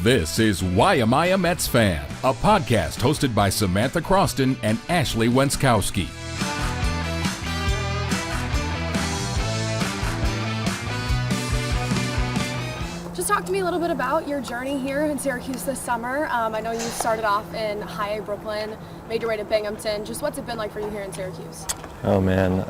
This is Why Am I a Mets Fan, a podcast hosted by Samantha Croston and Ashley Wenskoski. Just talk to me a little bit about your journey here in Syracuse this summer. I know you started off in High A, Brooklyn, made your way to Binghamton. Just what's it been like for you here in Syracuse? Oh man,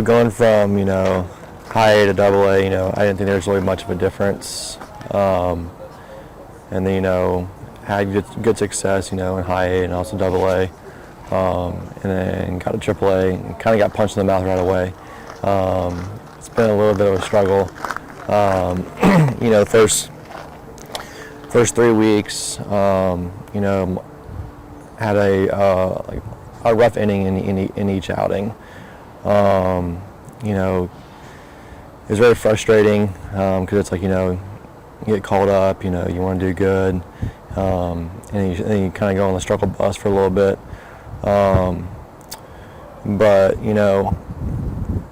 going from, High A to Double A, I didn't think there was really much of a difference. And then, had good success, in High A and also Double A. And then got to Triple A and kind of got punched in the mouth right away. It's been a little bit of a struggle. First 3 weeks, had a rough inning in each outing. It was very frustrating because it's like, you get called up, you want to do good, and then you kind of go on the struggle bus for a little bit. But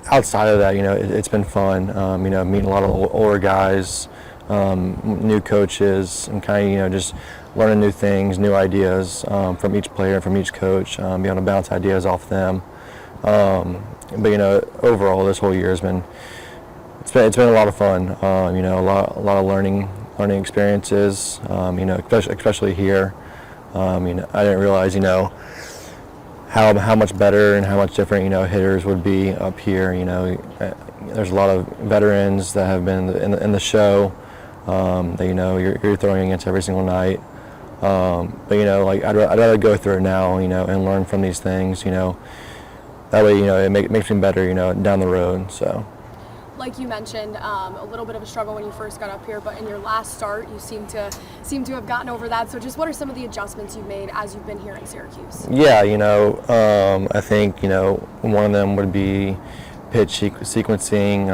outside of that, it's been fun, meeting a lot of older guys, new coaches, and kind of, just learning new things, new ideas from each player, from each coach, being able to bounce ideas off them. But overall, this whole year has been it's been a lot of fun. A lot of learning experiences. Especially here. I didn't realize how much better and how much different hitters would be up here. There's a lot of veterans that have been in the show that you're throwing against every single night. But I'd rather go through it now, and learn from these things. That way, it makes me better, down the road. So. Like you mentioned, a little bit of a struggle when you first got up here, but in your last start, you seem to have gotten over that. So just what are some of the adjustments you've made as you've been here in Syracuse? Yeah, I think, one of them would be pitch sequencing,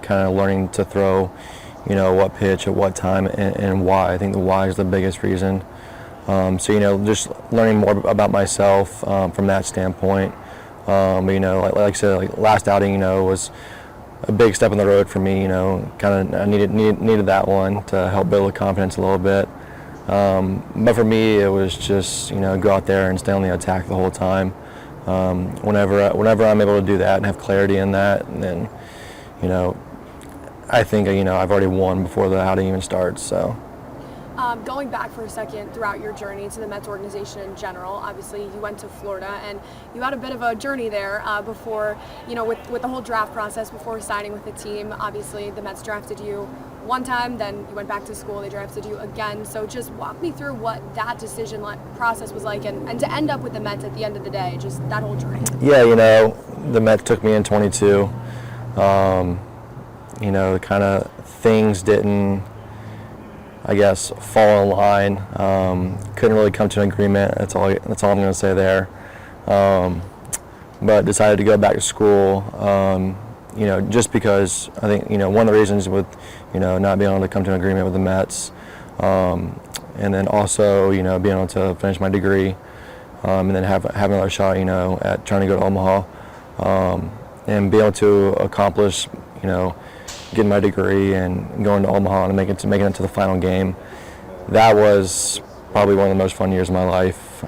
kind of learning to throw, what pitch at what time and why. I think the why is the biggest reason. So, just learning more about myself from that standpoint. But, like I said, last outing, was a big step on the road for me, I needed that one to help build the confidence a little bit. But for me, it was just, go out there and stay on the attack the whole time. Whenever I'm able to do that and have clarity in that, and then, I think, I've already won before the outing even starts, so. Going back for a second throughout your journey to the Mets organization in general, obviously you went to Florida and you had a bit of a journey there before, with the whole draft process before signing with the team. Obviously the Mets drafted you one time, then you went back to school, they drafted you again. So just walk me through what that decision process was like and to end up with the Mets at the end of the day, just that whole journey. Yeah, the Mets took me in 22. Kind of things didn't, I guess, fall in line. Couldn't really come to an agreement. That's all I'm going to say there. But decided to go back to school. Just because I think one of the reasons with not being able to come to an agreement with the Mets, and then also being able to finish my degree, and then have another shot at trying to go to Omaha, and be able to accomplish getting my degree and going to Omaha and making it to the final game. That was probably one of the most fun years of my life.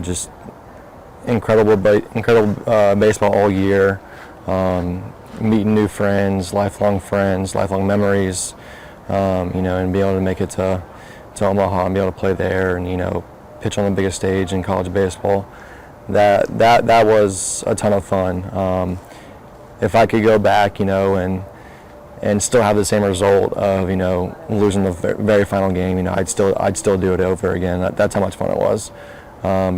Just incredible baseball all year. Meeting new friends, lifelong memories. And be able to make it to Omaha and be able to play there and pitch on the biggest stage in college baseball. That was a ton of fun. If I could go back, and still have the same result of, losing the very final game, I'd still do it over again. That's how much fun it was. But,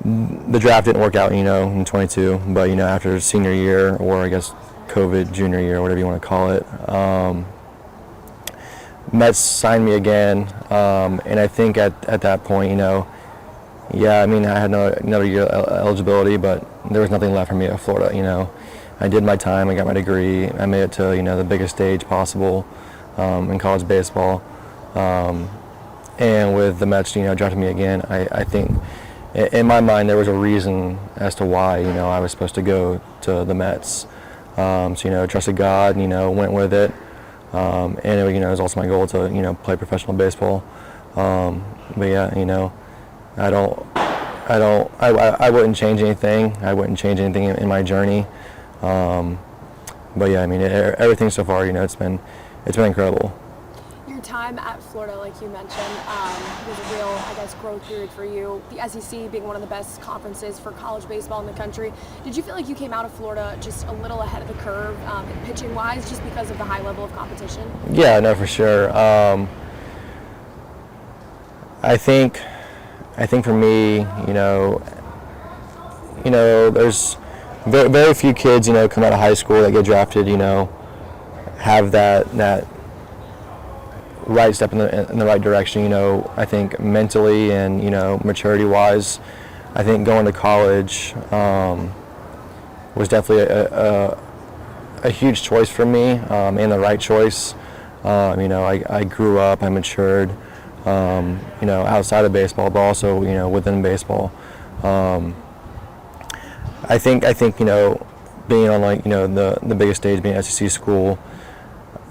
the draft didn't work out, in 22. But, after senior year, or I guess COVID junior year, whatever you want to call it, Mets signed me again. And I think at that point, I had another year eligibility, but there was nothing left for me at Florida. I did my time, I got my degree, I made it to the biggest stage possible in college baseball, and with the Mets drafting me again, I think in my mind there was a reason as to why I was supposed to go to the Mets. So, trusted God, went with it. And it was also my goal to, play professional baseball. But yeah, I wouldn't change anything. I wouldn't change anything in my journey. But yeah, everything so far, it's been incredible. Your time at Florida, like you mentioned, was a real, growth period for you. The SEC being one of the best conferences for college baseball in the country. Did you feel like you came out of Florida just a little ahead of the curve, pitching-wise, just because of the high level of competition? Yeah, no, for sure. I think for me, there's very few kids, come out of high school that get drafted, have that right step in the right direction. I think mentally and maturity-wise, I think going to college was definitely a huge choice for me, and the right choice. I grew up, I matured, outside of baseball, but also within baseball. I think being on the biggest stage, being SEC school.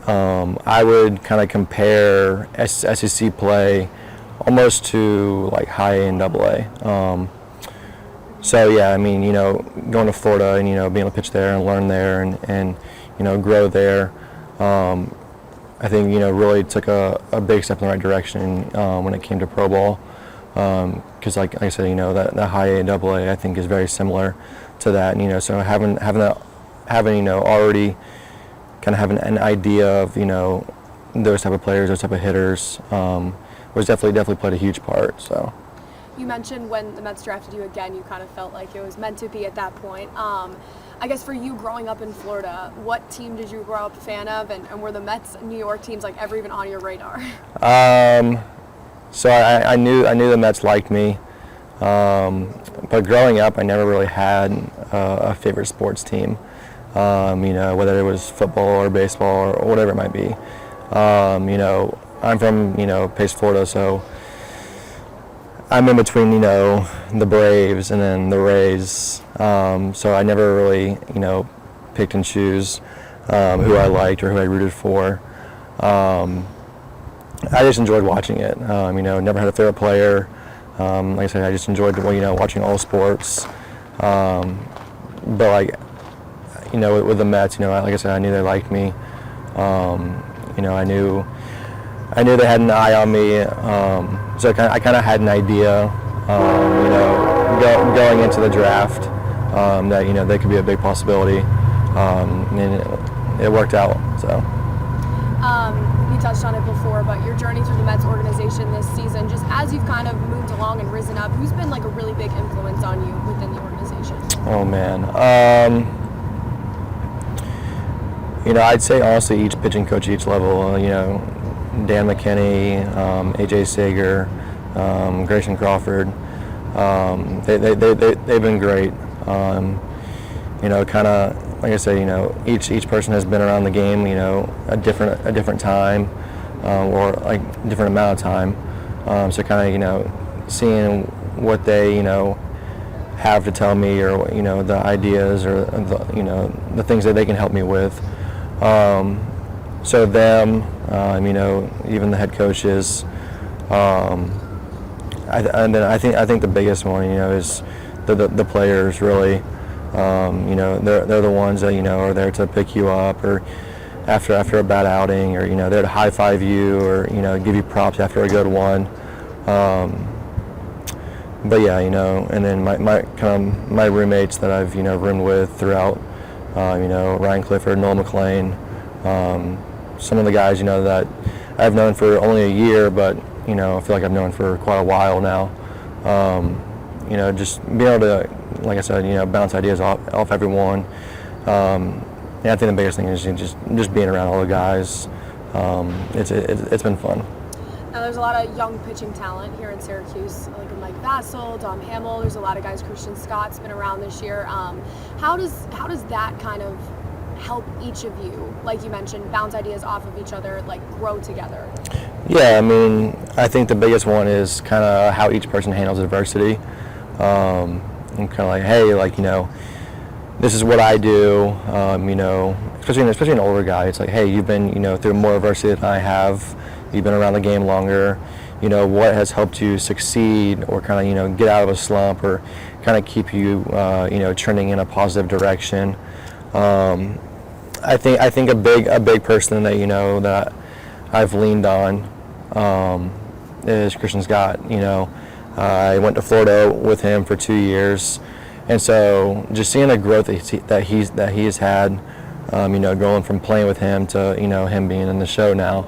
I would kind of compare SEC play almost to like high A and Double A. So yeah, going to Florida and being able to pitch there and learn there and grow there. I think really took a big step in the right direction when it came to pro ball. Because like I said, that high A and Double A I think is very similar to that. So having already kind of having an idea of those type of players, those type of hitters, was definitely played a huge part. So you mentioned when the Mets drafted you again, you kind of felt like it was meant to be at that point. I guess for you growing up in Florida, what team did you grow up a fan of, and were the Mets, New York teams ever even on your radar? So I knew the Mets liked me, but growing up I never really had a favorite sports team. Whether it was football or baseball or whatever it might be. I'm from, Pace, Florida, so I'm in between, the Braves and then the Rays. So I never really, picked and choose who I liked or who I rooted for. I just enjoyed watching it. Never had a favorite player. Like I said, I just enjoyed, watching all sports. But with the Mets, like I said, I knew they liked me. I knew they had an eye on me. So I kind of had an idea, going into the draft, that they could be a big possibility, and it worked out. So. You touched on it before, but your journey through the Mets organization this season, just as you've kind of moved along and risen up, who's been a really big influence on you within the organization? Oh man. I'd say honestly each pitching coach at each level, Dan McKinney, AJ Sager, Grayson Crawford, they've been great. Kind of like I said, each person has been around the game, a different time, or different amount of time. So kind of seeing what they have to tell me, or the ideas, or the things that they can help me with. So them, even the head coaches, and then I think the biggest one, is the players really. They're the ones that are there to pick you up, or after a bad outing, or there to high five you, or give you props after a good one. But yeah, and then my roommates that I've roomed with throughout. Ryan Clifford, Noel McLean, some of the guys, that I've known for only a year, but, I feel like I've known for quite a while now. Just being able to, like I said, bounce ideas off everyone. I think the biggest thing is just being around all the guys. It's been fun. Now, there's a lot of young pitching talent here in Syracuse, like Mike Vassell, Dom Hamill. There's a lot of guys. Christian Scott's been around this year. How does that kind of help each of you, like you mentioned, bounce ideas off of each other, grow together? Yeah, I think the biggest one is kind of how each person handles adversity. And kind of hey, this is what I do, especially an older guy. It's like, hey, you've been, through more adversity than I have. You've been around the game longer. What has helped you succeed or kind of, get out of a slump or kind of keep you, trending in a positive direction. I think a big person that, that I've leaned on is Christian Scott. I went to Florida with him for 2 years. And so just seeing the growth that he has had, going from playing with him to, him being in the show now,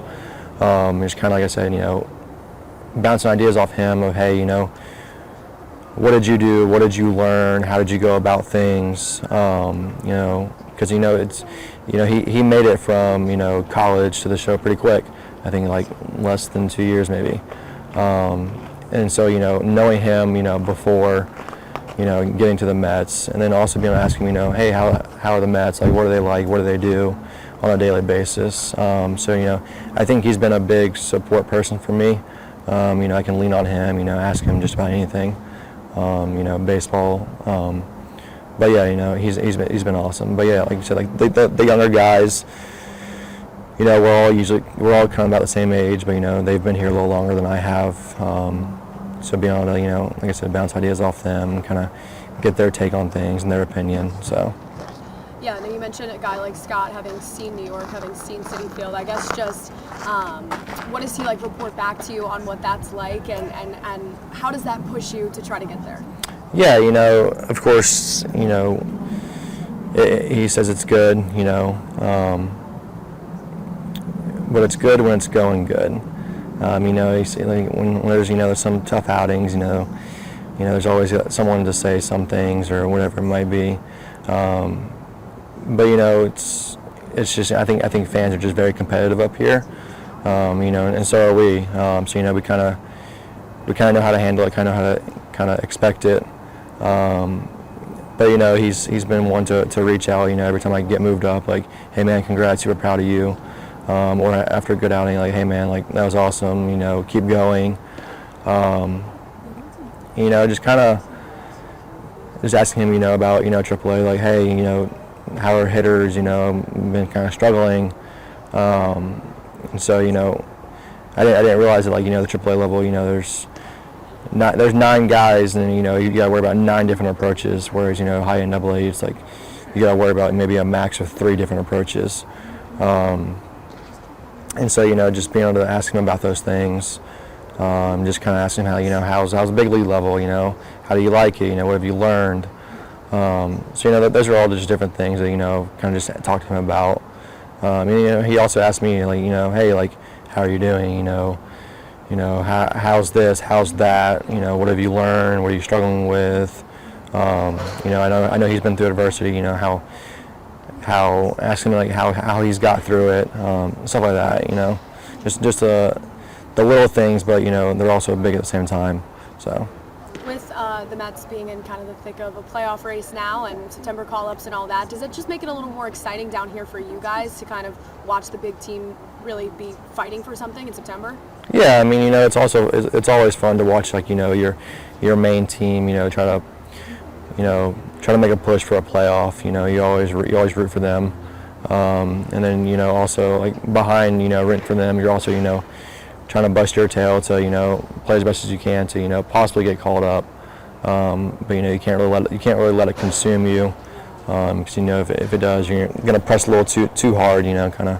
just kind of like I said, bouncing ideas off him of, hey, what did you do? What did you learn? How did you go about things? Because, it's, he made it from, college to the show pretty quick. I think like less than 2 years maybe. And so, knowing him, before, getting to the Mets, and then also being able to ask him, hey, how are the Mets? Like, what are they like? What do they do on a daily basis? So, I think he's been a big support person for me. I can lean on him, ask him just about anything, baseball. But yeah, he's been awesome. But yeah, like you said, like the younger guys, we're all kind of about the same age, but they've been here a little longer than I have. So being able to, like I said, bounce ideas off them, kind of get their take on things and their opinion. So. Yeah, and you mentioned a guy like Scott having seen New York, having seen Citi Field. I guess just what does he report back to you on what that's like, and how does that push you to try to get there? Yeah, of course, he says it's good, but it's good when it's going good. He's, when there's, there's some tough outings, there's always someone to say some things or whatever it might be. But it's just I think fans are just very competitive up here, and so are we. So we kind of know how to handle it, kind of how to kind of expect it. But he's been one to reach out. Every time I get moved up, like, hey man, congrats, super proud of you. Or after a good outing, like, hey man, like that was awesome. Keep going. Just kind of just asking him, about AAA, like, hey, how are hitters, been kind of struggling. And so, I didn't realize that, like, the AAA level, there's 9 guys, and you got to worry about 9 different approaches. Whereas, high end AA, it's like you got to worry about maybe a max of 3 different approaches. And so, just being able to ask him about those things, just kind of asking how, how's the big league level, how do you like it, what have you learned? So, those are all just different things that, kind of just talk to him about. And, he also asked me, like, hey, like, how are you doing, how's this, how's that, what have you learned, what are you struggling with? I know he's been through adversity, how asking him, like, how he's got through it, stuff like that, just the little things, but they're also big at the same time. So with the Mets being in kind of the thick of a playoff race now and September call-ups and all that, does it just make it a little more exciting down here for you guys to kind of watch the big team really be fighting for something in September? Yeah, I mean, it's always fun to watch, like, your main team, try to make a push for a playoff. You always root for them, and then also, like, behind, rooting for them, you're also trying to bust your tail to play as best as you can to possibly get called up, but you can't really let it consume you, because if it does, you're gonna press a little too hard, kind of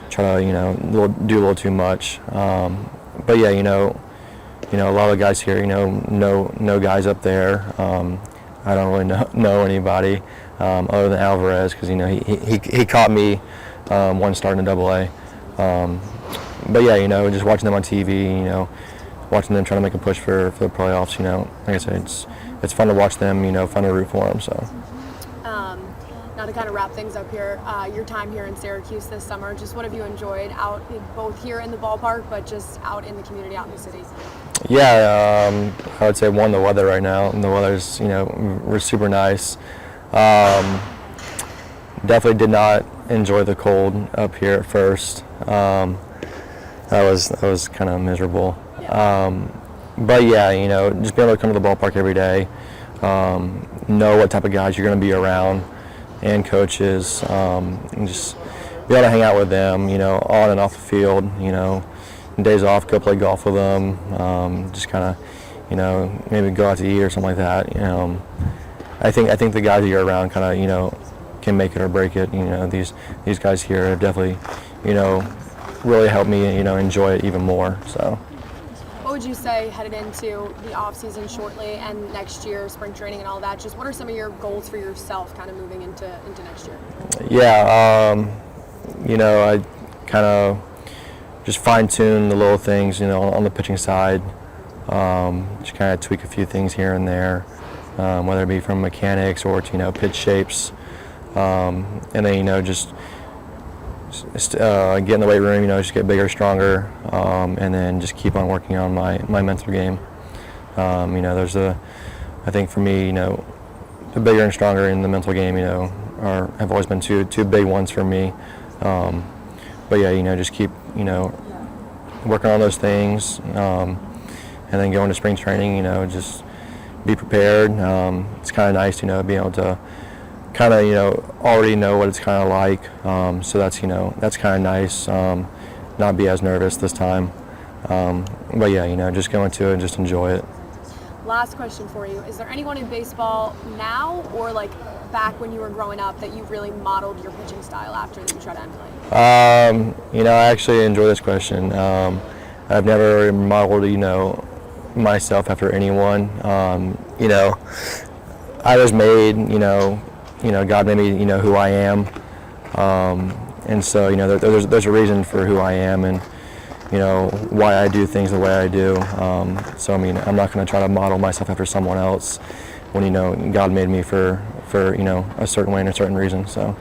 try to do a little too much, but yeah, a lot of the guys here, know guys up there. I don't really know anybody other than Alvarez, because he caught me one starting in AA. But yeah, just watching them on TV, watching them trying to make a push for the playoffs. Like I said, it's fun to watch them. Fun to root for them. So. Now to kind of wrap things up here, your time here in Syracuse this summer, just what have you enjoyed out both here in the ballpark, but just out in the community, out in the city? Yeah, I would say the weather right now, and the weather's we're super nice. Definitely did not enjoy the cold up here at first. That was kind of miserable. Yeah. But yeah, just being able to come to the ballpark every day, know what type of guys you're going to be around, and coaches, and just be able to hang out with them, on and off the field, days off, go play golf with them, just kind of, maybe go out to eat or something like that. I think the guys that you're around kind of, can make it or break it. These guys here have definitely, really helped me, enjoy it even more. So. What would you say headed into the off season shortly and next year, spring training and all that? Just what are some of your goals for yourself, kind of moving into next year? Yeah, I kind of just fine tune the little things, on the pitching side. Just kind of tweak a few things here and there, whether it be from mechanics or to, pitch shapes, and then just get in the weight room, just get bigger, stronger, and then just keep on working on my mental game. There's I think for me, the bigger and stronger in the mental game, have always been two big ones for me. But yeah, just keep, working on those things, and then going to spring training, just be prepared. It's kind of nice, being able to kind of, already know what it's kind of like. So that's kind of nice. Not be as nervous this time. But yeah, just go into it and just enjoy it. Last question for you. Is there anyone in baseball now or like back when you were growing up that you really modeled your pitching style after that you try to emulate? I actually enjoy this question. I've never modeled, myself after anyone. I was made, God made me, who I am. And so, there's a reason for who I am and, why I do things the way I do. So, I'm not going to try to model myself after someone else when, God made me for a certain way and a certain reason. So.